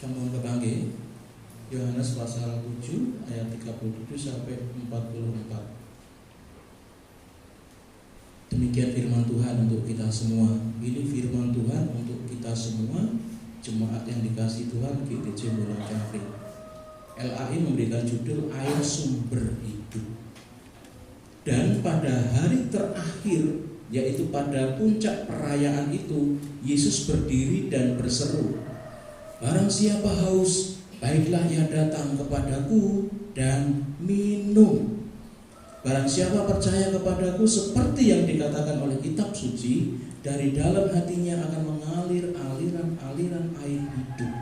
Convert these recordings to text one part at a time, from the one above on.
Sampun kepanggih Yohanes pasal 7 ayat 37 sampai 44. Demikian firman Tuhan untuk kita semua. Ini firman Tuhan untuk kita semua, jemaat yang dikasih Tuhan GTJ Bolang Cafri. LAI memberikan judul Air Sumber Hidup. Dan pada hari terakhir, yaitu pada puncak perayaan itu, Yesus berdiri dan berseru, "Barang siapa haus, baiklah ia datang kepadaku dan minum. Barang siapa percaya kepadaku, seperti yang dikatakan oleh kitab suci, dari dalam hatinya akan mengalir aliran-aliran air hidup."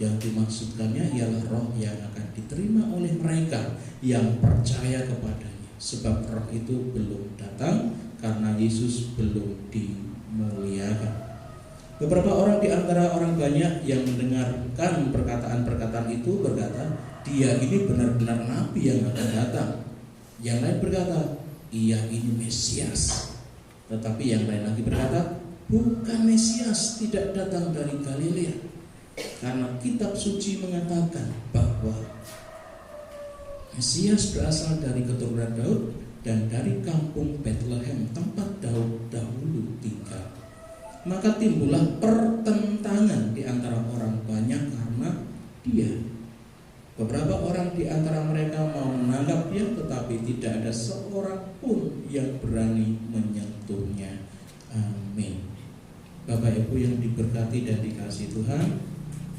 Yang dimaksudkannya ialah roh yang akan diterima oleh mereka yang percaya kepadanya. Sebab roh itu belum datang karena Yesus belum dimuliakan. Beberapa orang di antara orang banyak yang mendengarkan perkataan-perkataan itu berkata, "Dia ini benar-benar nabi yang akan datang." Yang lain berkata, "Ia ini Mesias." Tetapi yang lain lagi berkata, "Bukan Mesias, tidak datang dari Galilea." Karena kitab suci mengatakan bahwa Mesias berasal dari keturunan Daud dan dari kampung Bethlehem, tempat Daud dahulu tinggal. Maka timbullah pertentangan di antara orang banyak karena dia. Beberapa orang di antara mereka mau menangkap dia, tetapi tidak ada seorang pun yang berani menyentuhnya. Amin. Bapak Ibu yang diberkati dan dikasihi Tuhan,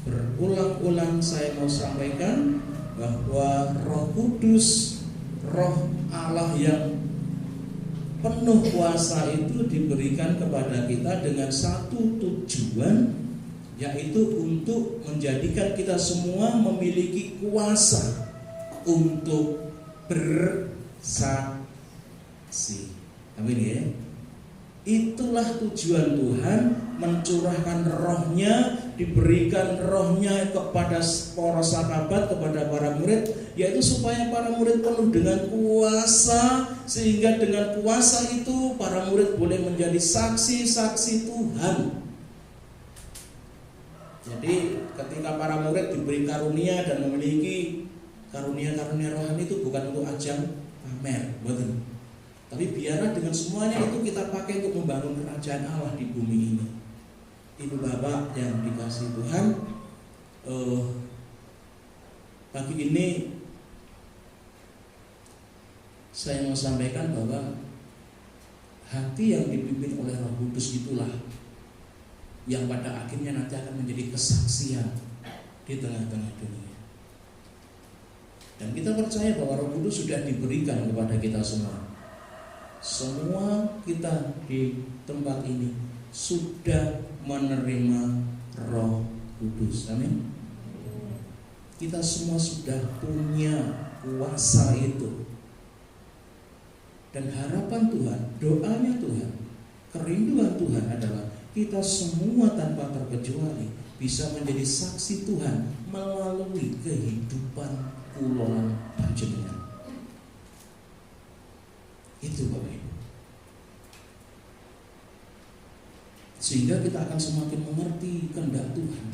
berulang-ulang saya mau sampaikan bahwa Roh Kudus, Roh Allah yang penuh kuasa itu diberikan kepada kita dengan satu tujuan, yaitu untuk menjadikan kita semua memiliki kuasa untuk bersaksi. Amin ya. Itulah tujuan Tuhan mencurahkan rohnya, diberikan rohnya kepada para sahabat, kepada para murid, yaitu supaya para murid penuh dengan kuasa, sehingga dengan kuasa itu para murid boleh menjadi saksi-saksi Tuhan. Jadi ketika para murid diberi karunia dan memiliki karunia-karunia rohani itu bukan untuk ajang pamer, betul. Tapi biarlah dengan semuanya itu kita pakai untuk membangun kerajaan Allah di bumi ini. Ibu bapak yang dikasihi Tuhan, pagi ini saya mau sampaikan bahwa hati yang dipimpin oleh Roh Kudus itulah yang pada akhirnya nanti akan menjadi kesaksian di tengah-tengah dunia. Dan kita percaya bahwa Roh Kudus sudah diberikan kepada kita semua. Semua kita di tempat ini sudah menerima Roh Kudus. Amin. Kita semua sudah punya kuasa itu. Dan harapan Tuhan, doanya Tuhan, kerinduan Tuhan adalah kita semua tanpa terkecuali bisa menjadi saksi Tuhan melalui kehidupan kula panjenengan. Itu Bapak Ibu. Sehingga kita akan semakin mengerti kehendak Tuhan.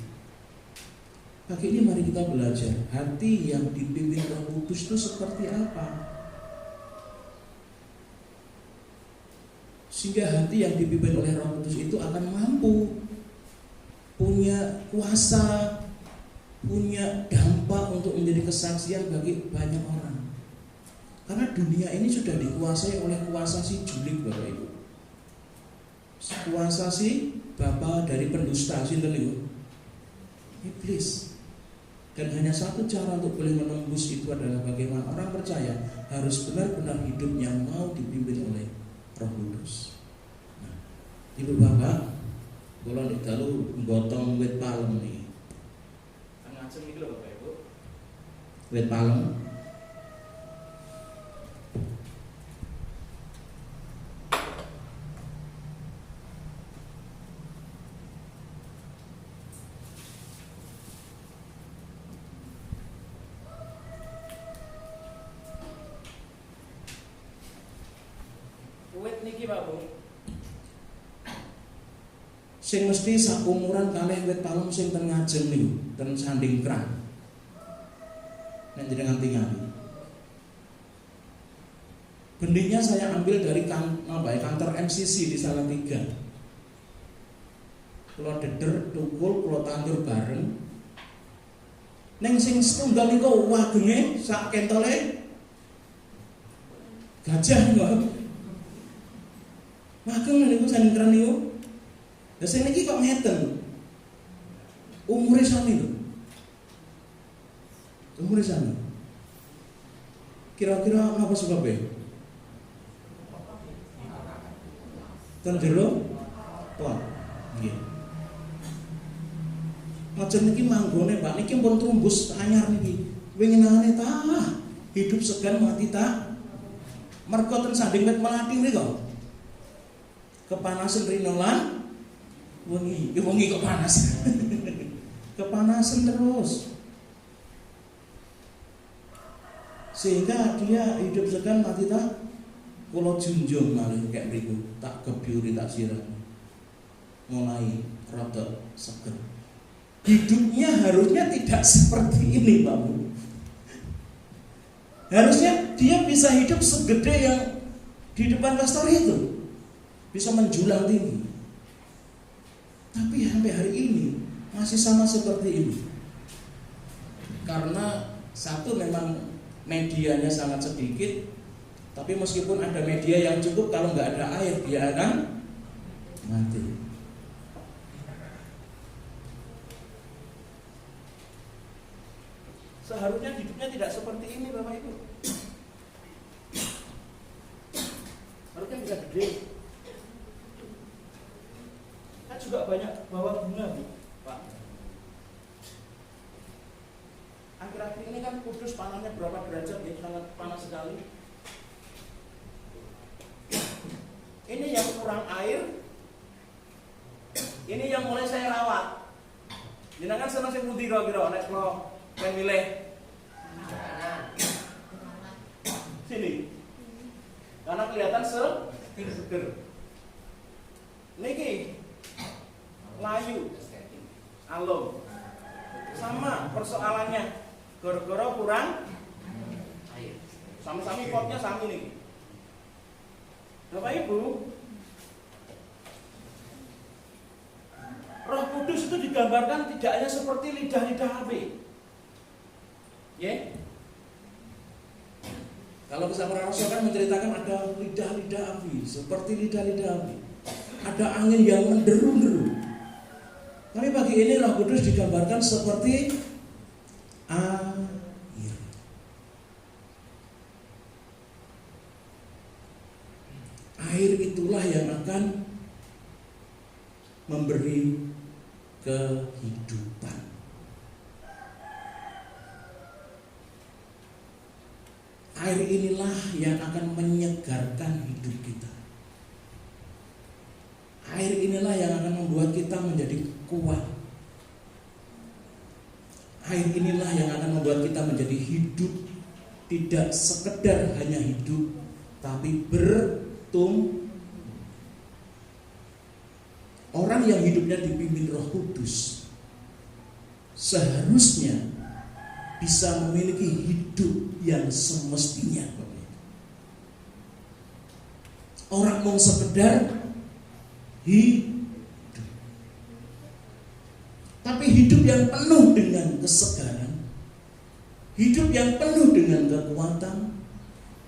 Pagi ini mari kita belajar hati yang dipimpin Roh Kudus itu seperti apa. Sehingga hati yang dipimpin oleh Roh Kudus itu akan mampu punya kuasa, punya dampak untuk menjadi kesaksian bagi banyak orang. Karena dunia ini sudah dikuasai oleh kuasa si julik Bapak Ibu. Kuasa si bapak dari pendusta, si iblis. Dan hanya satu cara untuk boleh menembus itu adalah bagaimana orang percaya harus benar-benar hidup yang mau dipimpin oleh Roh Kudus. Nah, Ibu bapak, kalau nek dalu gotong wit palem nih. Kan ngajeng iki lho Bapak Ibu. Wit palem. Wit niki Pak Bu. sing mesti saumuran kalih wit palem sing ten Ngajeng niku, ten Sandingkrang. Nek jenengan tingali. Benihnya saya ambil dari kantor MCC di Salatiga. Kula deder, tukul, kula tandur bareng. Neng sing setunggal niku wagenge sak kentole gajah kok. Wageng niku Sandingkrang niku. Lah sing niki kok ngeten. Umure sami lho. Umure sami. Kira-kira apa sebabnya? Ten jero pot. Nggih. Macam niki manggone Pak niki pun trumbus anyar niki. Winginane tah hidup segan mati tak. Mergo ten Sandingwet Melati mriku. Kepanasan rinolan wengi kok panas. Kepanasan terus. Sehingga dia hidup segan mati tak. Kula junjung malih kayak mriku, tak kebiuri tak sirami. Mulai rada seger. Hidupnya harusnya tidak seperti ini, Pak Bu. Harusnya dia bisa hidup segede yang di depan pastor itu, bisa menjulang tinggi. Tapi sampai hari ini masih sama seperti ini. Karena satu memang medianya sangat sedikit, tapi meskipun ada media yang cukup, kalau nggak ada air dia akan mati. Seharusnya hidupnya tidak seperti ini, Bapak Ibu. Harusnya bisa gede. Kan juga banyak bawa bunga, Bu, Pak. Akhir-akhir ini kan Kudus panasnya berapa derajat ya? Sangat panas sekali. Ini yang kurang air. Ini yang mulai saya rawat. Jenengan seneng sing pundi kira-kira nek kula milih? Sini. Karena kelihatan seger. Niki layu, alum. Sama persoalannya. Gara-gara kurang air. Sami-sami potnya sami nih. Bapak Ibu, Roh Kudus itu digambarkan tidak hanya seperti lidah-lidah api. Ya. Kalau kesabaran Rasul kan menceritakan ada lidah-lidah api, seperti lidah-lidah api. Ada angin yang menderu-deru. Tapi pagi ini Roh Kudus digambarkan seperti air. Air itulah yang akan memberi kehidupan. Air inilah yang akan menyegarkan hidup kita. Air inilah yang akan membuat kita menjadi kuat. Air inilah yang akan membuat kita menjadi hidup. Tidak sekedar hanya hidup, tapi orang yang hidupnya dipimpin Roh Kudus seharusnya bisa memiliki hidup yang semestinya. Orang mau sekedar hidup, tapi hidup yang penuh dengan kesegaran, hidup yang penuh dengan kekuatan,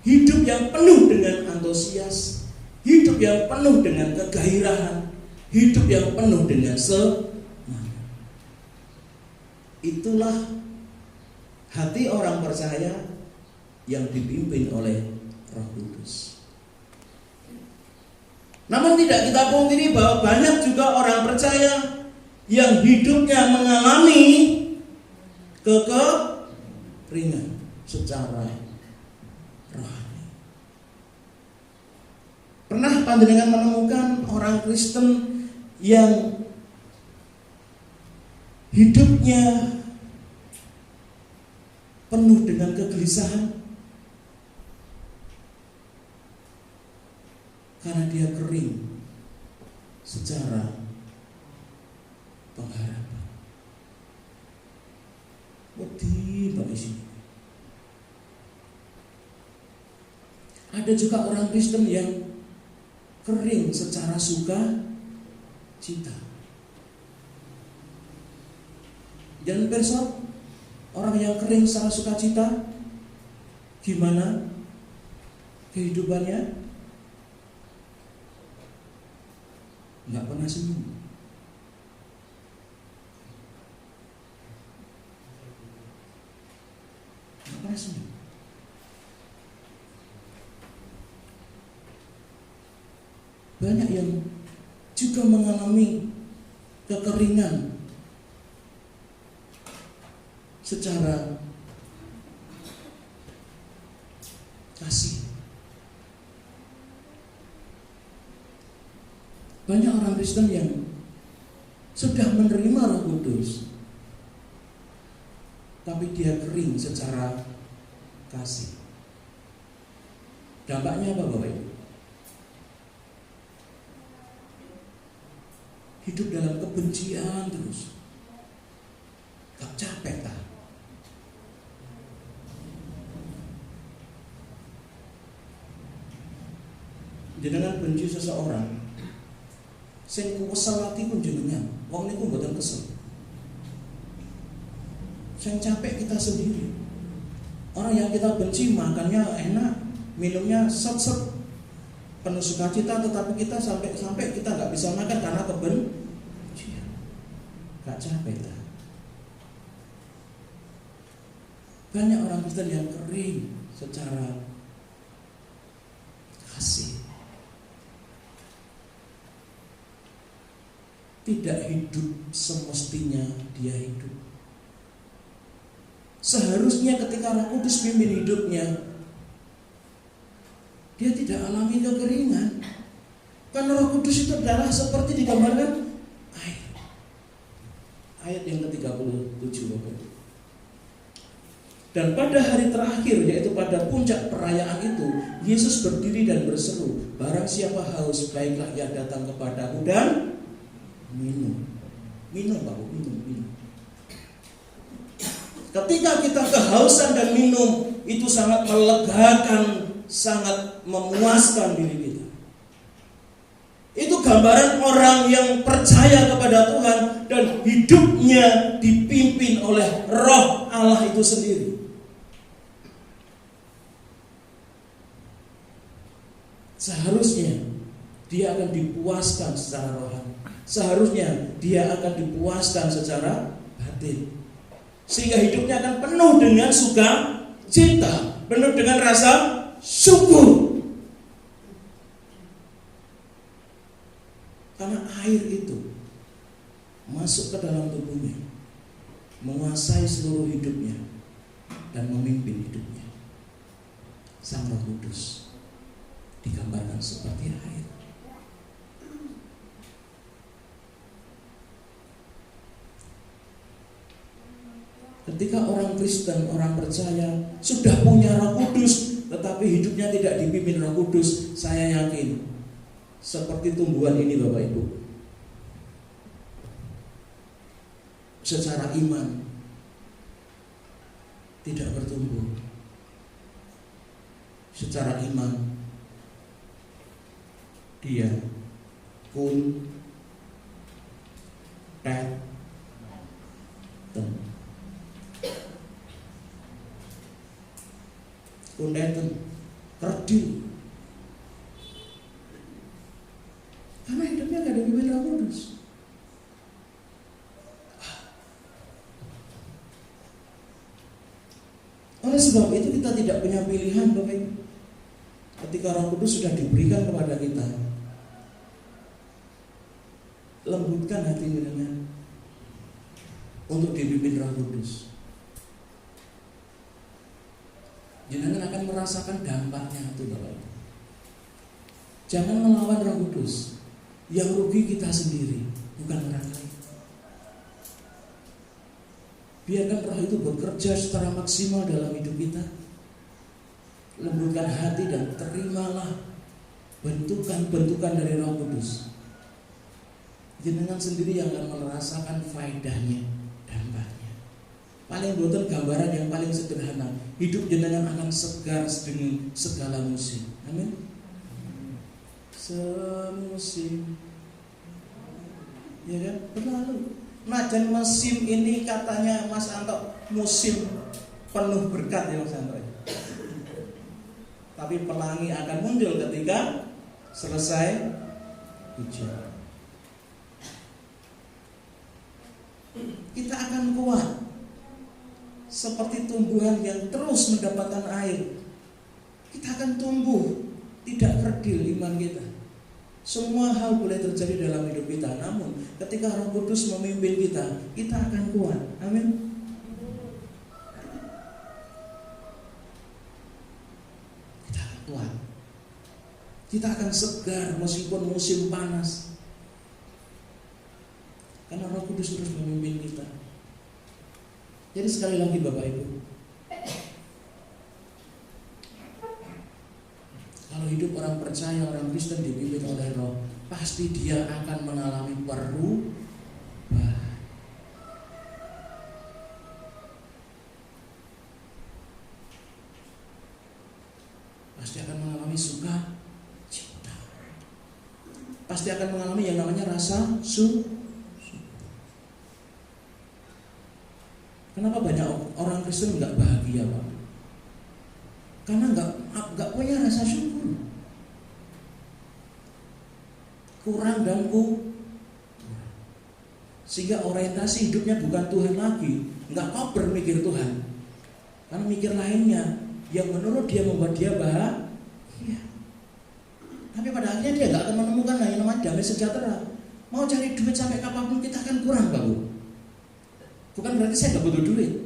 hidup yang penuh dengan antusias, hidup yang penuh dengan kegairahan, hidup yang penuh dengan semangat. Itulah hati orang percaya yang dipimpin oleh Roh Kudus. Namun tidak kita pungkiri bahwa banyak juga orang percaya yang hidupnya mengalami kekeringan secara rohani. Pernah panjenengan menemukan orang Kristen yang hidupnya penuh dengan kegelisahan karena dia kering secara Wedi bagi sini. Ada juga orang Kristen yang kering secara suka cita. Dan besok orang yang kering secara sukacita, gimana kehidupannya? Nggak pernah senyum. Nggak pernah senyum. Banyak yang juga mengalami kekeringan secara kasih. Banyak orang Kristen yang sudah menerima Roh Kudus, tapi dia kering secara kasih. Dampaknya apa Bapak Ibu? Hidup dalam kebencian terus. Gak capek tak? Jenengan benci seseorang, sing kesel ati pun jenengan, wong niku mboten kesel. Sing capek kita sendiri. Orang yang kita benci makannya enak, minumnya set-set, penuh sukacita, tetapi kita sampai kita nggak bisa makan karena kebencian. Gak capek tak? Banyak orang Kristen yang kering secara kasih. Tidak hidup semestinya dia hidup. Seharusnya ketika Roh Kudus pimpin hidupnya, dia tidak alami kekeringan. Karena Roh Kudus itu adalah seperti digambarkan air. Ayat yang ke-37 Bapak. Dan pada hari terakhir, yaitu pada puncak perayaan itu, Yesus berdiri dan berseru, barang siapa haus, baiklah ia datang kepadaku dan minum. Minum Bapak, minum. Ketika kita kehausan dan minum, itu sangat melegakan, sangat memuaskan diri kita. Itu gambaran orang yang percaya kepada Tuhan dan hidupnya dipimpin oleh Roh Allah itu sendiri. Seharusnya dia akan dipuaskan secara rohani. Seharusnya dia akan dipuaskan secara batin. Sehingga hidupnya akan penuh dengan sukacita, penuh dengan rasa syukur. Karena air itu masuk ke dalam tubuhnya, menguasai seluruh hidupnya dan memimpin hidupnya. Sang Roh Kudus digambarkan seperti air. Ketika orang Kristen, orang percaya sudah punya Roh Kudus, tetapi hidupnya tidak dipimpin Roh Kudus, saya yakin seperti tumbuhan ini Bapak Ibu, secara iman tidak bertumbuh. Secara iman dia kuntet. Kuneten, kerdil. Karena hidupnya gak dipimpin Roh Kudus. Oleh sebab itu kita tidak punya pilihan Bapak Ibu. Ketika Roh Kudus sudah diberikan kepada kita, lembutkan hati jenengan untuk dipimpin Roh Kudus. Jenengan akan merasakan dampaknya itu Bapak Ibu. Jangan melawan Roh Kudus. Yang rugi kita sendiri, bukan orang lain. Biarkan Roh itu bekerja secara maksimal dalam hidup kita. Lembutkan hati dan terimalah bentukan-bentukan dari Roh Kudus. Jenengan sendiri yang akan merasakan faedahnya, dampaknya. Paling boten gambaran yang paling sederhana. Hidup jenengan akan segar dengan segala musim. Amin. Semusim, ya kan? Berlalu. Najan musim ini katanya Mas Anto musim penuh berkat ya Mas Anto. Tapi pelangi akan muncul ketika selesai hujan. Kita akan kuat seperti tumbuhan yang terus mendapatkan air. Kita akan tumbuh, tidak kerdil iman kita. Semua hal boleh terjadi dalam hidup kita, namun ketika Roh Kudus memimpin kita, kita akan kuat. Amin. Kita akan kuat. Kita akan segar meskipun musim panas, karena Roh Kudus terus memimpin kita. Jadi sekali lagi Bapak Ibu, kalau hidup orang percaya, orang Kristen dipimpin oleh Roh, pasti dia akan mengalami perubahan. Pasti akan mengalami sukacita. Pasti akan mengalami yang namanya rasa syukur. Kenapa banyak orang Kristen nggak bahagia, Pak? Karena nggak punya rasa syukur, kurang dan sehingga orientasi hidupnya bukan Tuhan lagi, nggak kober mikir Tuhan, karena mikir lainnya yang menurut dia membuat dia bahagia. Tapi pada akhirnya dia nggak akan menemukan yang namanya damai sejahtera. Mau cari duit sampai kapanpun kita akan kurang, Pak. Bukan berarti saya nggak butuh duit.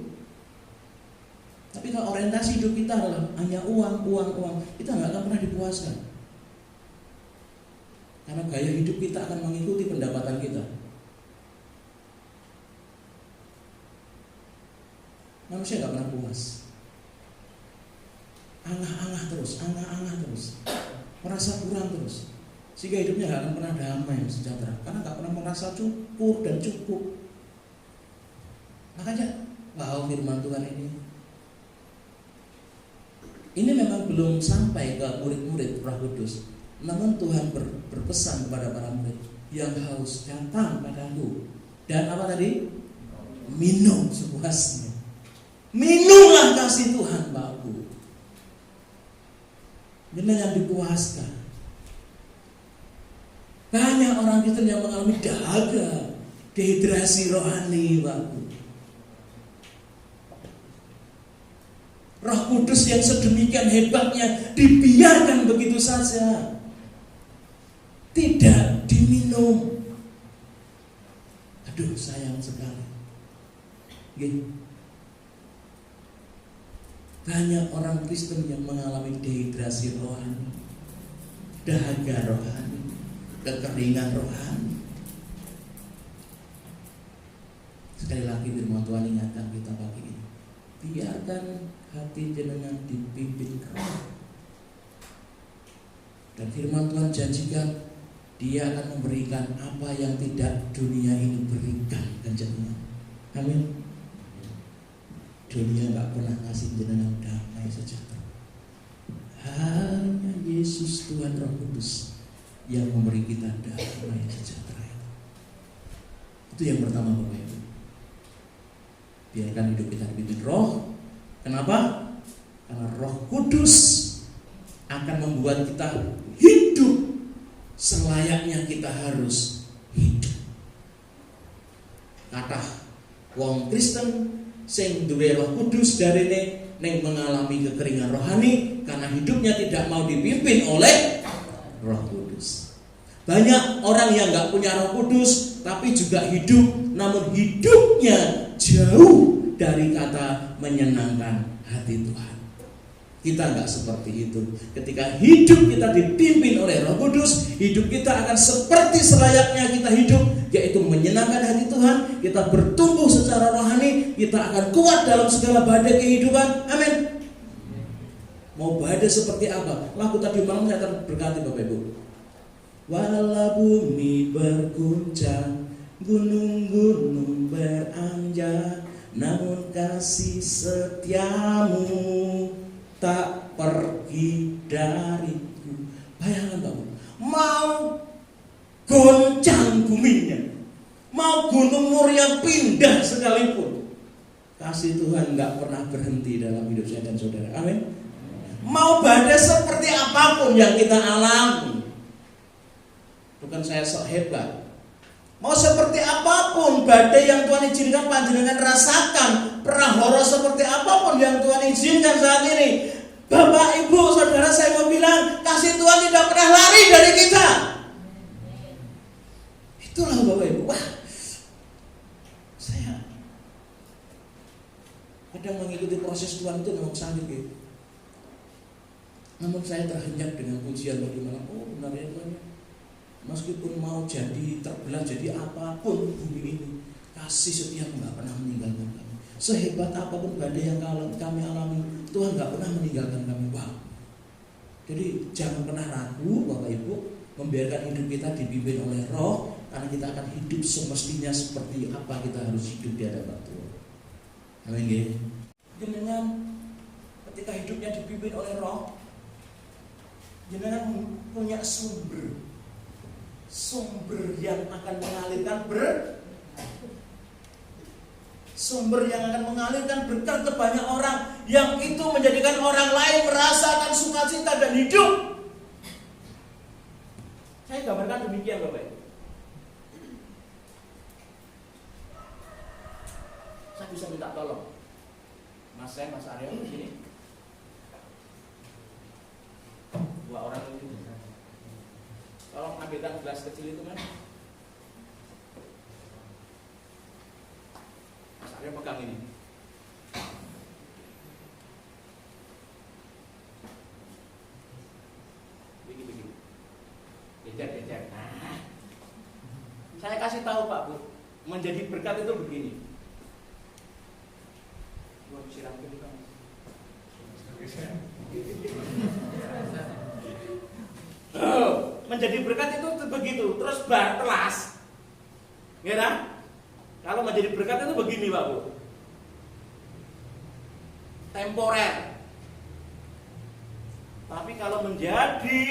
Tapi kalau orientasi hidup kita adalah hanya uang, kita nggak akan pernah dipuaskan. Karena gaya hidup kita akan mengikuti pendapatan kita. Manusia nggak pernah puas. Angah-angah terus, merasa kurang terus, sehingga hidupnya nggak akan pernah damai sejahtera. Karena nggak pernah merasa cukup dan cukup. Makanya wow, firman Tuhan ini memang belum sampai ke murid-murid Roh Kudus. Namun Tuhan berpesan kepada para murid, yang haus datang padaku dan apa tadi? Minum sepuasnya. Minumlah kasih Tuhan, Bapak. Benar yang dipuaskan. Banyak orang Kristen yang mengalami dahaga, dehidrasi rohani, Bapak. Roh Kudus yang sedemikian hebatnya dibiarkan begitu saja, tidak diminum. Aduh, sayang sekali. Banyak orang Kristen yang mengalami dehidrasi rohani, dahaga rohani, kekeringan rohani. Sekali lagi firman Tuhan ingatkan kita pagi ini, biarkan hati jenengan dipimpin Roh. Dan firman Tuhan janjikan Dia akan memberikan apa yang tidak dunia ini berikan dan jenengan. Amin. Dunia gak pernah ngasih jenengan damai sejahtera. Hanya Yesus Tuhan Roh Kudus yang memberi kita damai sejahtera. Itu yang pertama, Bapak Ibu. Biarkan hidup kita dipimpin Roh. Kenapa? Karena Roh Kudus akan membuat kita hidup selayaknya kita harus hidup. Kata wong Kristen sing duwe Roh Kudus darine ning mengalami kekeringan rohani karena hidupnya tidak mau dipimpin oleh Roh Kudus. Banyak orang yang enggak punya Roh Kudus tapi juga hidup, namun hidupnya jauh dari kata menyenangkan hati Tuhan. Kita enggak seperti itu. Ketika hidup kita dipimpin oleh Roh Kudus, hidup kita akan seperti selayaknya kita hidup, yaitu menyenangkan hati Tuhan. Kita bertumbuh secara rohani, kita akan kuat dalam segala badai kehidupan. Amin. Mau badai seperti apa? Lagu tadi malam saya terberkati Bapak Ibu. Walau bumi berguncang, gunung-gunung beranjak, namun kasih setiamu tak pergi dariku. Bayangkan Bapak, mau goncang buminya, mau gunung Muria pindah sekalipun, kasih Tuhan gak pernah berhenti dalam hidup saya dan saudara. Amin. Mau badai seperti apapun yang kita alami, bukan saya sok hebat. Mau seperti apapun badai yang Tuhan izinkan panjenengan rasakan, prahara seperti apapun yang Tuhan izinkan saat ini, Bapak, Ibu, Saudara, saya mau bilang kasih Tuhan tidak pernah lari dari kita. Itulah Bapak Ibu. Wah, saya kadang mengikuti proses Tuhan itu memang sakit gitu. Namun saya terhenyak dengan pujian bagi malam. Oh benar ya Tuhan, meskipun mau jadi terbelah jadi apapun bumi ini, kasih setia nggak pernah meninggalkan kami. Sehebat apapun badai yang kami alami, Tuhan nggak pernah meninggalkan kami. Wow. Jadi jangan pernah ragu Bapak Ibu, membiarkan hidup kita dipimpin oleh Roh, karena kita akan hidup semestinya seperti apa kita harus hidup di hadapan Tuhan. Amin. Dengan ketika hidupnya dipimpin oleh Roh, jenengan punya sumber yang akan mengalirkan sumber yang akan mengalirkan berkat ke banyak orang, yang itu menjadikan orang lain merasakan sukacita dan hidup. Saya gambarkan demikian Bapak. Saya bisa minta tolong Mas Aryo di sini. Dua orang itu, tolong ambilkan gelas kecil itu Mas. Mas Aryo pegang ini. Begini. Becer. Nah, saya kasih tahu Pak Bu, menjadi berkat itu begini. Gua siram dulu Mas. Menjadi berkat itu begitu, terus telas, ya kan? Kalau menjadi berkat itu begini Pak Bu, temporer. Tapi kalau menjadi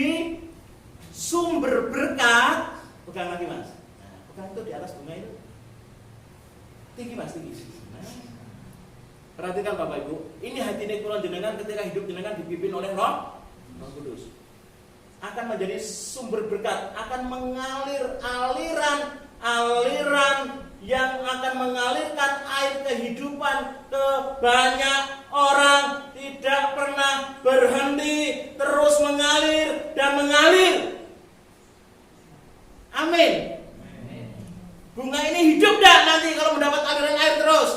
sumber berkat, pegang lagi Mas. Nah, pegang itu di atas bunga itu, tinggi Mas, tinggi. Nah, perhatikan Bapak Ibu, ini hati nurani jenengan ketika hidup jenengan dipimpin oleh Roh Kudus, akan menjadi sumber berkat, akan mengalir aliran yang akan mengalirkan air kehidupan ke banyak orang, tidak pernah berhenti, terus mengalir dan mengalir. Amin. Bunga ini hidup dah nanti kalau mendapat aliran air terus.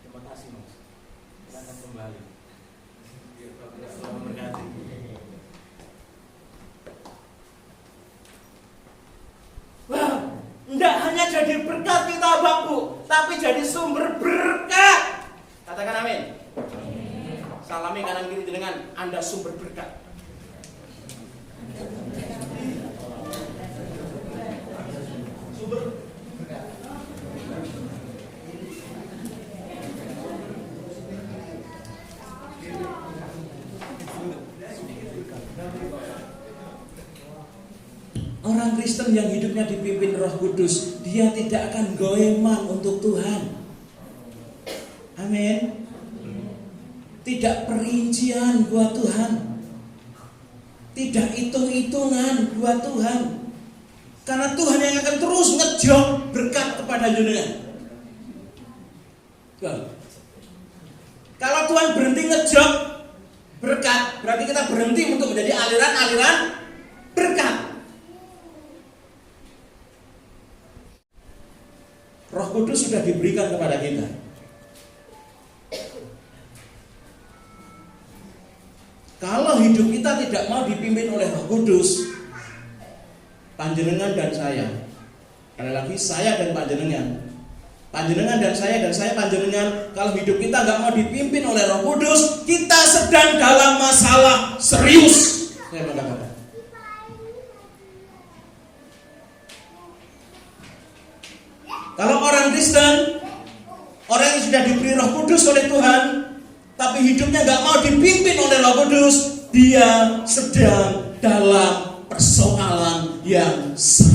Terima kasih Mas. Silakan kembali. Wah, tidak hanya jadi berkat kita Bapak Bu, tapi jadi sumber berkat. Katakan amin. Salami kanan kiri dengan Anda sumber berkat. Sumber berkat. Orang Kristen yang hidupnya dipimpin Roh Kudus, dia tidak akan goeman untuk Tuhan. Amin. Tidak perincian buat Tuhan, tidak hitung-hitungan buat Tuhan, karena Tuhan yang akan terus ngejok berkat kepada jenengan. Kalau Tuhan berhenti ngejok berkat, berarti kita berhenti untuk menjadi aliran-aliran berkat. Roh Kudus sudah diberikan kepada kita. Kalau hidup kita tidak mau dipimpin oleh Roh Kudus, panjenengan dan saya, sekali lagi saya dan panjenengan dan saya panjenengan, kalau hidup kita nggak mau dipimpin oleh Roh Kudus, kita sedang dalam masalah serius. Saya mengatakan. Kristen, orang yang sudah diberi Roh Kudus oleh Tuhan, tapi hidupnya gak mau dipimpin oleh Roh Kudus, dia sedang dalam persoalan yang sangat